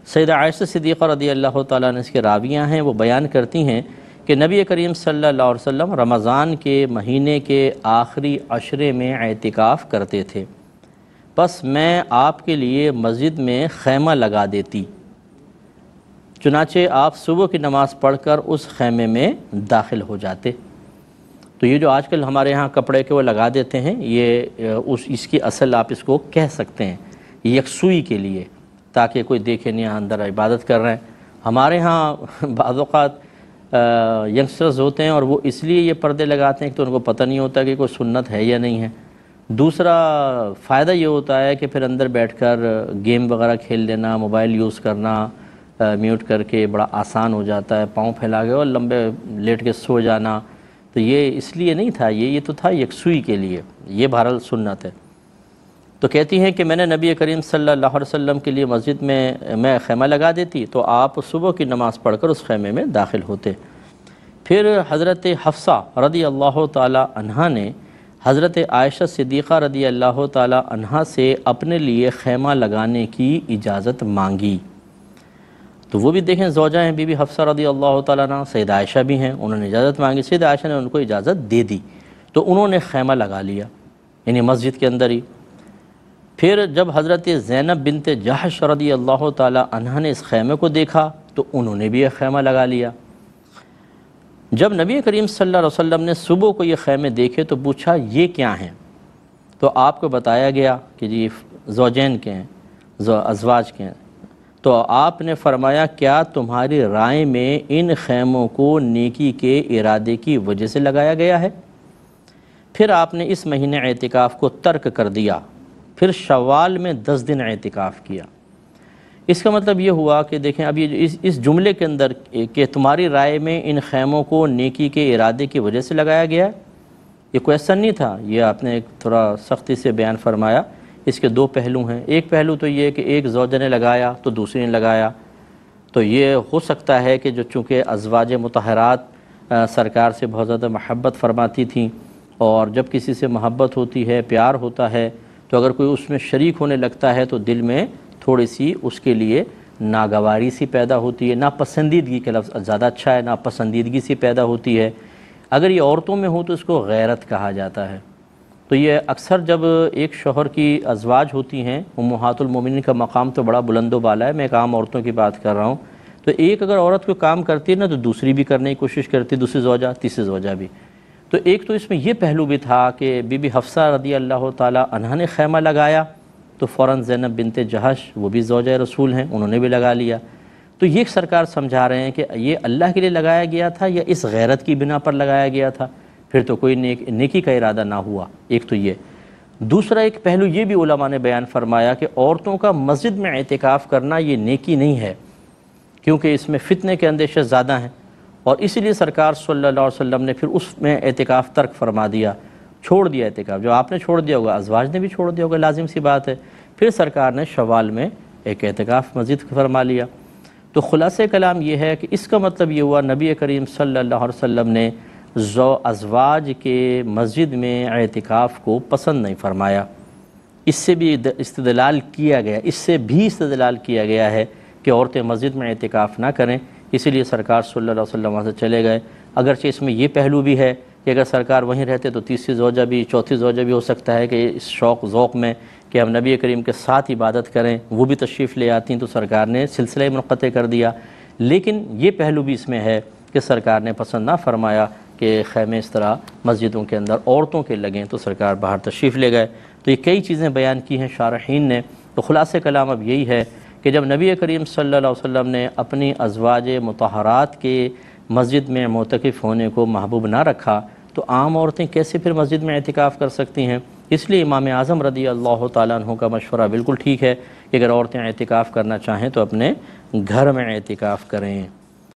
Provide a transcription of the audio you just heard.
سیدہ عائشہ صدیقہ رضی اللہ تعالیٰ عنہ اس کے راویہ ہیں، وہ بیان کرتی ہیں کہ نبی کریم صلی اللہ علیہ وسلم رمضان کے مہینے کے آخری عشرے میں اعتکاف کرتے تھے، بس میں آپ کے لیے مسجد میں خیمہ لگا دیتی، چنانچہ آپ صبح کی نماز پڑھ کر اس خیمے میں داخل ہو جاتے۔ تو یہ جو آج کل ہمارے ہاں کپڑے کے وہ لگا دیتے ہیں، یہ اس کی اصل آپ اس کو کہہ سکتے ہیں یکسوئی کے لیے، تاکہ کوئی دیکھے نہیں اندر عبادت کر رہے ہیں۔ ہمارے ہاں بعض اوقات ینگسٹرز ہوتے ہیں اور وہ اس لیے یہ پردے لگاتے ہیں کہ تو ان کو پتہ نہیں ہوتا کہ کوئی سنت ہے یا نہیں ہے۔ دوسرا فائدہ یہ ہوتا ہے کہ پھر اندر بیٹھ کر گیم وغیرہ کھیل لینا، موبائل یوز کرنا میوٹ کر کے بڑا آسان ہو جاتا ہے، پاؤں پھیلا کے اور لمبے لیٹ کے سو جانا۔ تو یہ اس لیے نہیں تھا، یہ تو تھا یکسوئی کے لیے، یہ بہرحال سنت ہے۔ تو کہتی ہیں کہ میں نے نبی کریم صلی اللہ علیہ وسلم کے لیے مسجد میں خیمہ لگا دیتی تو آپ صبح کی نماز پڑھ کر اس خیمے میں داخل ہوتے۔ پھر حضرت حفصہ رضی اللہ تعالی عنہا نے حضرت عائشہ صدیقہ رضی اللہ تعالی عنہا سے اپنے لیے خیمہ لگانے کی اجازت مانگی۔ تو وہ بھی دیکھیں زوجہ ہیں بی بی حفصہ رضی اللہ تعالیٰ عنہ، سیدہ عائشہ بھی ہیں، انہوں نے اجازت مانگی، سیدہ عائشہ نے ان کو اجازت دے دی، تو انہوں نے خیمہ لگا لیا یعنی مسجد کے اندر ہی۔ پھر جب حضرت زینب بنت جحش رضی اللہ تعالیٰ عنہ نے اس خیمے کو دیکھا تو انہوں نے بھی ایک خیمہ لگا لیا۔ جب نبی کریم صلی اللہ علیہ وسلم نے صبح کو یہ خیمے دیکھے تو پوچھا یہ کیا ہیں؟ تو آپ کو بتایا گیا کہ جی زوجین کے ہیں، ازواج کے ہیں۔ تو آپ نے فرمایا کیا تمہاری رائے میں ان خیموں کو نیکی کے ارادے کی وجہ سے لگایا گیا ہے؟ پھر آپ نے اس مہینے اعتکاف کو ترک کر دیا، پھر شوال میں 10 دن اعتکاف کیا۔ اس کا مطلب یہ ہوا کہ دیکھیں اب یہ اس جملے کے اندر کہ تمہاری رائے میں ان خیموں کو نیکی کے ارادے کی وجہ سے لگایا گیا ہے، یہ کویسچن نہیں تھا، یہ آپ نے تھوڑا سختی سے بیان فرمایا۔ اس کے 2 پہلو ہیں، ایک پہلو تو یہ کہ ایک زوجہ نے لگایا تو دوسری نے لگایا، تو یہ ہو سکتا ہے کہ جو چونکہ ازواج مطہرات سرکار سے بہت زیادہ محبت فرماتی تھیں، اور جب کسی سے محبت ہوتی ہے، پیار ہوتا ہے، تو اگر کوئی اس میں شریک ہونے لگتا ہے تو دل میں تھوڑی سی اس کے لیے ناگواری سی پیدا ہوتی ہے، ناپسندیدگی کا لفظ زیادہ اچھا ہے، ناپسندیدگی سی پیدا ہوتی ہے۔ اگر یہ عورتوں میں ہو تو اس کو غیرت کہا جاتا ہے۔ تو یہ اکثر جب ایک شوہر کی ازواج ہوتی ہیں، امہات المومنین کا مقام تو بڑا بلند و بالا ہے، میں ایک عام عورتوں کی بات کر رہا ہوں، تو ایک اگر عورت کو کام کرتی ہے نا تو دوسری بھی کرنے کی کوشش کرتی، دوسری زوجہ، تیسری زوجہ بھی۔ تو ایک تو اس میں یہ پہلو بھی تھا کہ بی بی حفصہ رضی اللہ تعالی عنہا نے خیمہ لگایا تو فوراً زینب بنت جحش وہ بھی زوجہ رسول ہیں، انہوں نے بھی لگا لیا۔ تو یہ سرکار سمجھا رہے ہیں کہ یہ اللہ کے لیے لگایا گیا تھا یا اس غیرت کی بنا پر لگایا گیا تھا، پھر تو کوئی نیکی کا ارادہ نہ ہوا۔ ایک تو یہ، دوسرا ایک پہلو یہ بھی علماء نے بیان فرمایا کہ عورتوں کا مسجد میں اعتکاف کرنا یہ نیکی نہیں ہے، کیونکہ اس میں فتنے کے اندیشے زیادہ ہیں، اور اسی لیے سرکار صلی اللہ علیہ وسلم نے پھر اس میں اعتکاف ترک فرما دیا، چھوڑ دیا اعتکاف۔ جو آپ نے چھوڑ دیا ہوگا ازواج نے بھی چھوڑ دیا ہوگا، لازم سی بات ہے۔ پھر سرکار نے شوال میں ایک اعتکاف مسجد فرما لیا۔ تو خلاصہ کلام یہ ہے کہ اس کا مطلب یہ ہوا نبی کریم صلی اللہ علیہ وسلم نے ازواج کے مسجد میں اعتکاف کو پسند نہیں فرمایا۔ اس سے بھی استدلال کیا گیا ہے کہ عورتیں مسجد میں اعتکاف نہ کریں، اسی لیے سرکار صلی اللہ علیہ وسلم وہاں سے چلے گئے۔ اگرچہ اس میں یہ پہلو بھی ہے کہ اگر سرکار وہیں رہتے تو تیسری زوجہ بھی، چوتھی زوجہ بھی ہو سکتا ہے کہ اس شوق ذوق میں کہ ہم نبی کریم کے ساتھ عبادت کریں وہ بھی تشریف لے آتی ہیں، تو سرکار نے سلسلہ منقطع کر دیا۔ لیکن یہ پہلو بھی اس میں ہے کہ سرکار نے پسند نہ فرمایا کہ خیمے اس طرح مسجدوں کے اندر عورتوں کے لگیں، تو سرکار باہر تشریف لے گئے۔ تو یہ کئی چیزیں بیان کی ہیں شارحین نے۔ تو خلاصہ کلام اب یہی ہے کہ جب نبی کریم صلی اللہ علیہ وسلم نے اپنی ازواج مطہرات کے مسجد میں معتکف ہونے کو محبوب نہ رکھا تو عام عورتیں کیسے پھر مسجد میں اعتکاف کر سکتی ہیں؟ اس لیے امام اعظم رضی اللہ تعالیٰ عنہ کا مشورہ بالکل ٹھیک ہے کہ اگر عورتیں اعتکاف کرنا چاہیں تو اپنے گھر میں اعتکاف کریں۔